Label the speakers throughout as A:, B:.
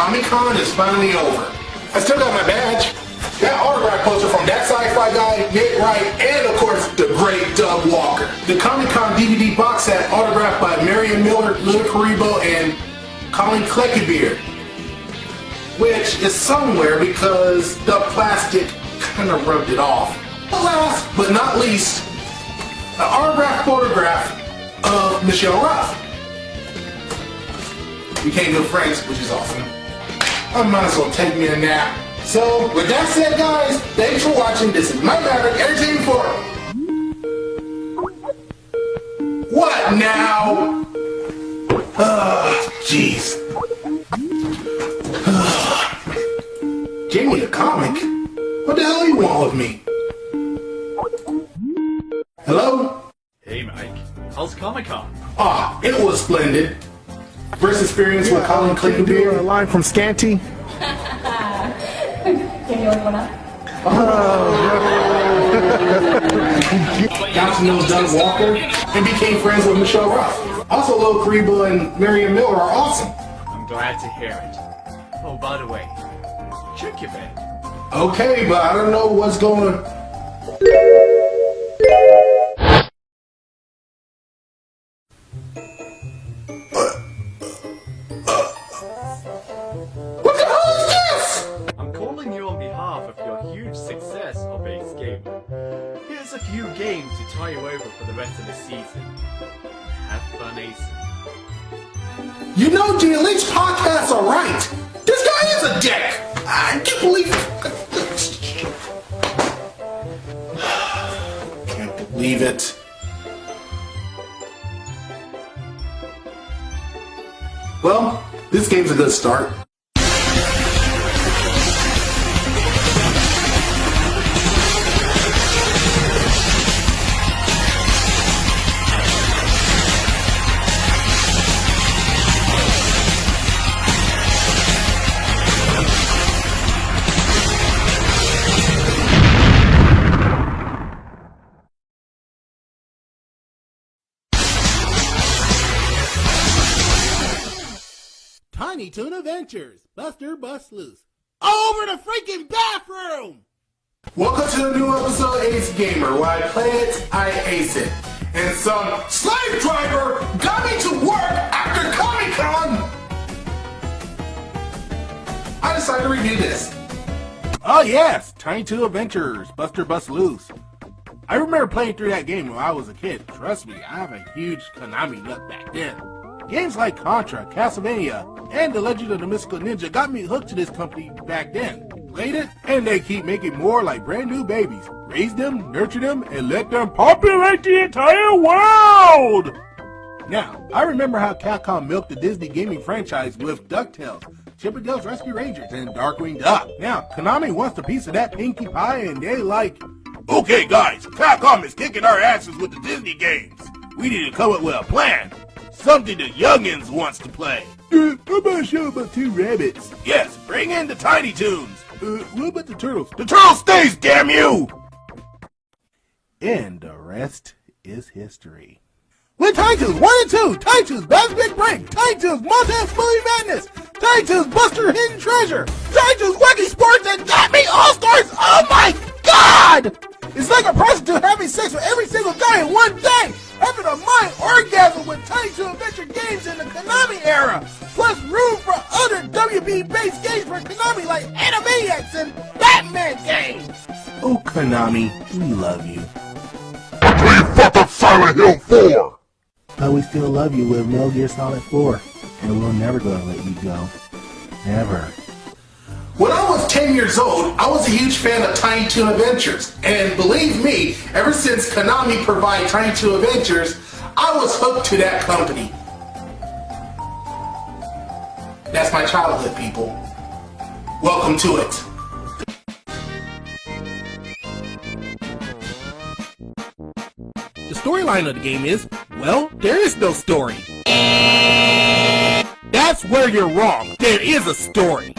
A: Comic-Con is finally over. I still got my badge. That autograph poster from that sci-fi guy, Nick Wright, and of course, the great Doug Walker. The Comic-Con DVD box set autographed by Marion Miller, Lil Karibo, and Colin Kleckebeard, which is somewhere because the plastic kind of rubbed it off. Last but not least, an autographed photograph of Michelle Ruff. We became good friends, which is awesome. I might as well take me a nap. So, with that said, guys, thanks for watching. This is Mike Maverick, Entertainment Forum. What now? Jeez. Jamie the comic? What the hell you want with me? Hello?
B: Hey Mike, how's Comic-Con?
A: It was splendid. First experience with Colin Kleckebeard.
C: A line from Scanty.
A: Got to know Doug Walker and became friends with Michelle Ruff. Also, Lil Karibo and Marion Miller are awesome.
B: I'm glad to hear it. Oh, by the way, check your bed.
A: Okay, but I don't know what's going on. What the hell is this?
B: I'm calling you on behalf of your huge success of Ace Gamer. Here's a few games to tie you over for the rest of the season. Have fun, Ace.
A: You know, the Elite podcasts are right. This guy is a dick. I can't believe Can't believe it. Well, this game's a good start.
C: Tiny Toon Adventures, Buster Bust Loose. Over the freaking bathroom!
A: Welcome to the new episode of Ace Gamer, where I play it, I ace it. And some slave driver got me to work after Comic-Con! I decided to review this.
C: Oh yes, Tiny Toon Adventures, Buster Bust Loose. I remember playing through that game when I was a kid. Trust me, I have a huge Konami nut back then. Games like Contra, Castlevania, and The Legend of the Mystical Ninja got me hooked to this company back then. Played it, and they keep making more like brand new babies. Raise them, nurture them, and let them populate the entire world! Now, I remember how Capcom milked the Disney gaming franchise with DuckTales, Chip 'n Dale's Rescue Rangers, and Darkwing Duck. Now, Konami wants a piece of that pinkie pie, and they like, okay guys, Capcom is kicking our asses with the Disney games. We need to come up with a plan. Something the youngins wants to play. How about a show about two rabbits? Yes, bring in the Tiny Toons. What about the turtles? The turtle stays, damn you! And the rest is history. With Tiny Toons 1 and 2, Tiny Toons Best Big Break, Tiny Toons Montage Movie Madness, Tiny Toons Buster Hidden Treasure, Tiny Toons Wacky Sports, and Got Me All-Stars! Oh my god! It's like a prostitute having sex with every single guy in one day! Having a mind orgasm with Tiny Toon Adventure games in the Konami era! Plus room for other WB-based games for Konami like Animaniacs and Batman games! Oh Konami, we love you.
D: Until you fuck up Silent Hill 4!
C: But we still love you with Metal Gear Solid 4. And we're never gonna let you go. Never.
A: When I was 10 years old, I was a huge fan of Tiny Toon Adventures. And believe me, ever since Konami provided Tiny Toon Adventures, I was hooked to that company. That's my childhood, people. Welcome to it.
C: The storyline of the game is, well, there is no story. That's where you're wrong. There is a story.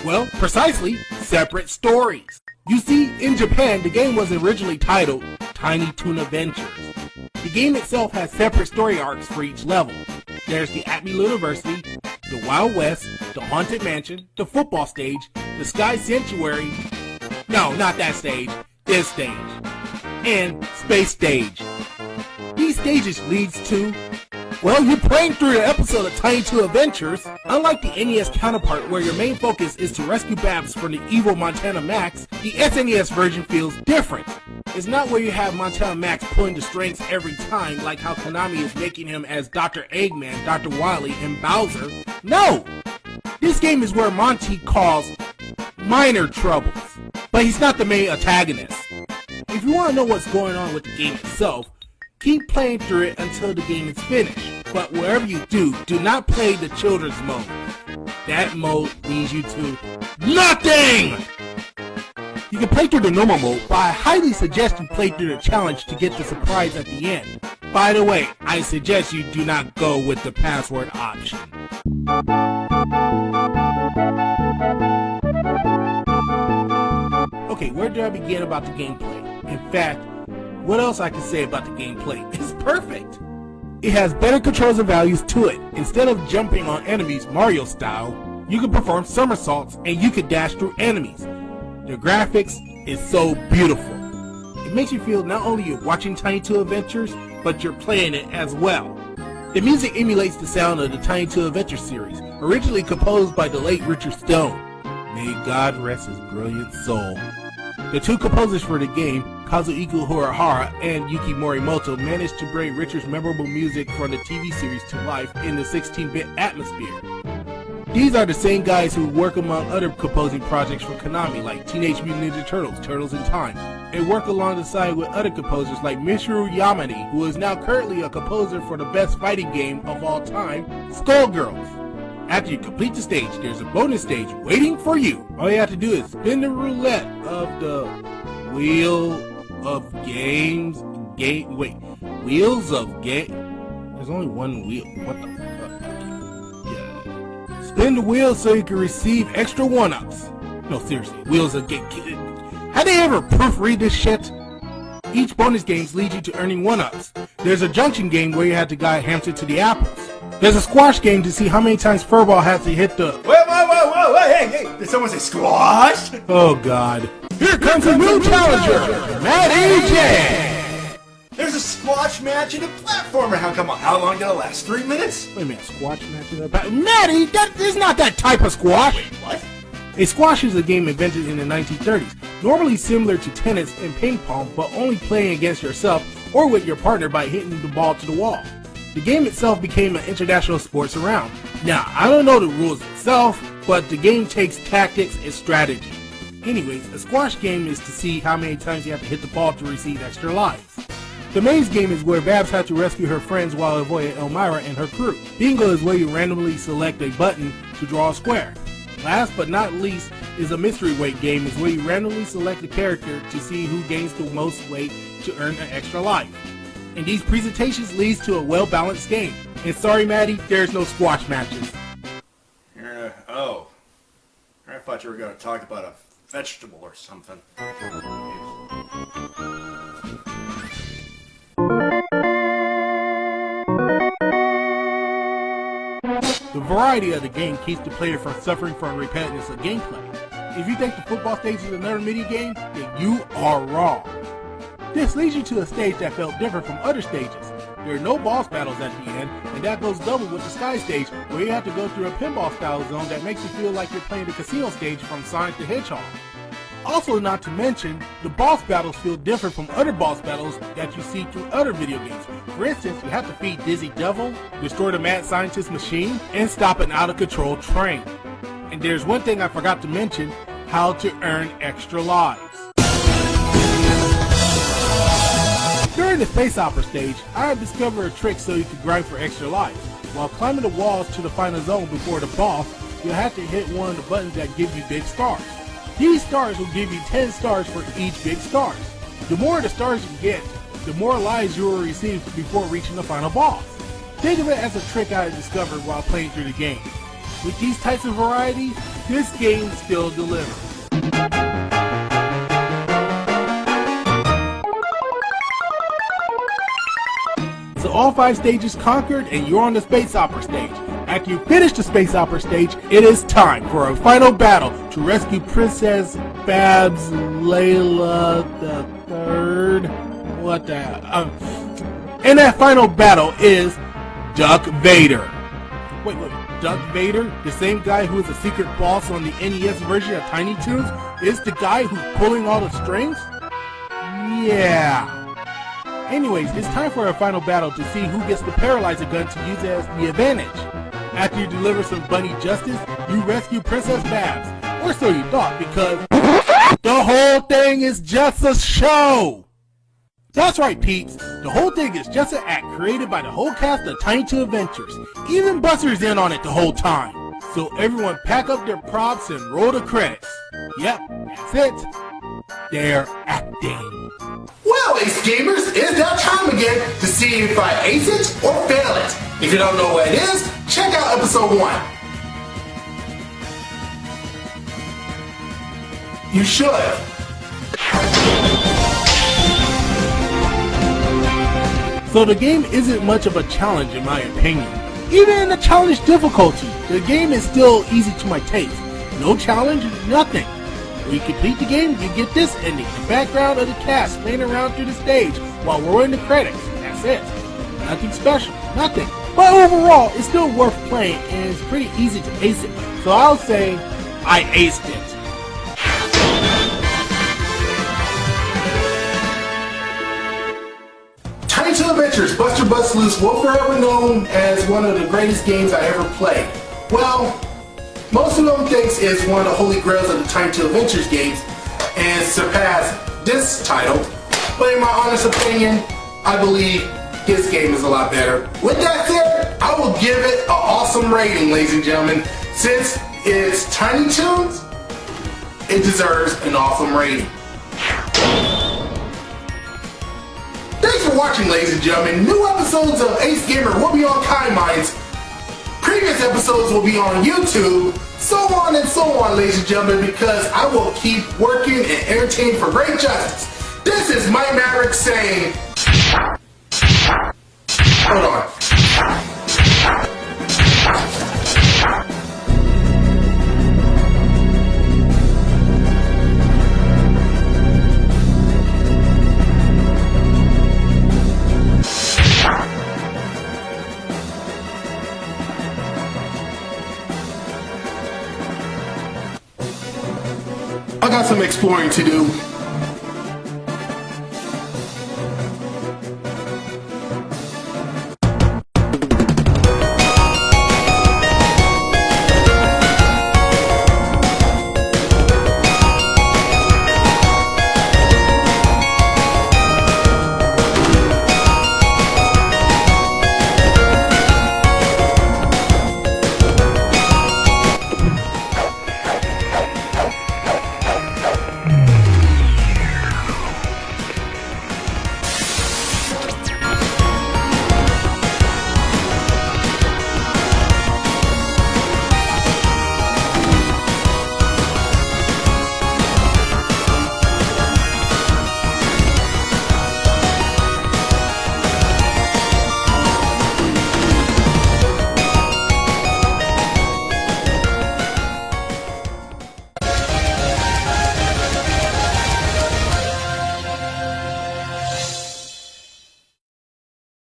C: Well, precisely, separate stories. You see, in Japan, the game was originally titled Tiny Toon Adventures. The game itself has separate story arcs for each level. There's the Acme University, the Wild West, the Haunted Mansion, the Football Stage, the Sky Sanctuary, no, not that stage, this stage, and Space Stage. These stages leads to, well, you're playing through an episode of Tiny Toon Adventures. Unlike the NES counterpart where your main focus is to rescue Babs from the evil Montana Max, the SNES version feels different. It's not where you have Montana Max pulling the strings every time like how Konami is making him as Dr. Eggman, Dr. Wily, and Bowser. No! This game is where Monty calls minor troubles, but he's not the main antagonist. If you want to know what's going on with the game itself, keep playing through it until the game is finished. But wherever you do not play the children's mode. That mode leads you to nothing! You can play through the normal mode, but I highly suggest you play through the challenge to get the surprise at the end. By the way, I suggest you do not go with the password option. Okay, where do I begin about the gameplay? In fact, what else I can say about the gameplay? It's perfect! It has better controls and values to it. Instead of jumping on enemies Mario style, you can perform somersaults and you can dash through enemies. The graphics is so beautiful. It makes you feel not only you're watching Tiny Toon Adventures, but you're playing it as well. The music emulates the sound of the Tiny Toon Adventure series, originally composed by the late Richard Stone. May God rest his brilliant soul. The two composers for the game, Kazuhiko Horihara and Yuki Morimoto, managed to bring Richard's memorable music from the TV series to life in the 16-bit atmosphere. These are the same guys who work among other composing projects for Konami like Teenage Mutant Ninja Turtles, Turtles in Time, and work alongside with other composers like Michiru Yamane, who is now currently a composer for the best fighting game of all time, Skullgirls. After you complete the stage, there's a bonus stage waiting for you. All you have to do is spin the roulette of the Wheel of Games. Wheels of Game. There's only one wheel. What the fuck? Yeah. Spin the wheel so you can receive extra one-ups. No, seriously, Wheels of Game. Have they ever proofread this shit? Each bonus game leads you to earning one-ups. There's a junction game where you have to guide Hamster to the apples. There's a squash game to see how many times Furball has to hit the...
E: Whoa, hey, did someone say squash?
C: Oh god. Here comes a new challenger, Matty J!
E: There's a squash match and a platformer. How long did it last? 3 minutes?
C: Wait a minute, squash match in the back? Matty, that is not that type of squash!
E: Wait, what?
C: A squash is a game invented in the 1930s, normally similar to tennis and ping pong, but only playing against yourself or with your partner by hitting the ball to the wall. The game itself became an international sports around. Now, I don't know the rules itself, but the game takes tactics and strategy. Anyways, a squash game is to see how many times you have to hit the ball to receive extra lives. The maze game is where Babs had to rescue her friends while avoiding Elmira and her crew. Bingo is where you randomly select a button to draw a square. Last but not least is a mystery weight game, is where you randomly select a character to see who gains the most weight to earn an extra life. And these presentations leads to a well-balanced game. And sorry, Maddie, there's no squash matches.
E: Oh. I thought you were going to talk about a vegetable or something.
C: The variety of the game keeps the player from suffering from repetitiveness of gameplay. If you think the football stage is another mini-game, then you are wrong. This leads you to a stage that felt different from other stages. There are no boss battles at the end, and that goes double with the Sky stage, where you have to go through a pinball-style zone that makes you feel like you're playing the casino stage from Sonic the Hedgehog. Also, not to mention, the boss battles feel different from other boss battles that you see through other video games. For instance, you have to feed Dizzy Devil, destroy the mad scientist machine, and stop an out-of-control train. And there's one thing I forgot to mention, how to earn extra lives. During the space opera stage, I have discovered a trick so you can grind for extra lives. While climbing the walls to the final zone before the boss, you'll have to hit one of the buttons that give you big stars. These stars will give you 10 stars for each big stars. The more the stars you get, the more lives you will receive before reaching the final boss. Think of it as a trick I discovered while playing through the game. With these types of varieties, this game still delivers. So all 5 stages conquered, and you're on the space opera stage. After you finish the space opera stage, it is time for a final battle to rescue Princess Babs Layla the Third. What the hell? And that final battle is Duck Vader. Wait, Duck Vader, the same guy who is a secret boss on the NES version of Tiny Toons, is the guy who's pulling all the strings? Yeah. Anyways, it's time for a final battle to see who gets the paralyzer gun to use as the advantage. After you deliver some bunny justice, you rescue Princess Babs. Or so you thought, because the whole thing is just a show! That's right, peeps. The whole thing is just an act created by the whole cast of Tiny Toon Adventures. Even Buster's in on it the whole time. So everyone pack up their props and roll the credits. Yep, that's it. They're acting.
A: Well, Ace Gamers, it's that time again to see if I ace it or fail it. If you don't know what it is, check out episode 1. You should.
C: So the game isn't much of a challenge in my opinion. Even in the challenge difficulty, the game is still easy to my taste. No challenge, nothing. When you complete the game, you get this ending, the background of the cast playing around through the stage while rolling the credits. That's it. Nothing special, nothing. But overall, it's still worth playing and it's pretty easy to ace it. So I'll say, I aced it.
A: Tiny Toon Adventures Buster Bust Loose will forever known as one of the greatest games I ever played. Well, most of them thinks it's one of the holy grails of the Tiny Toon Adventures games and surpassed this title. But in my honest opinion, I believe his game is a lot better. With that said, I will give it an awesome rating, ladies and gentlemen. Since it's Tiny Toons, it deserves an awesome rating. Thanks for watching, ladies and gentlemen. New episodes of Ace Gamer will be on KaiMinds. Previous episodes will be on YouTube, so on and so on, ladies and gentlemen, because I will keep working and entertaining for great justice. This is Mike Maverick saying, hold on. I got some exploring to do.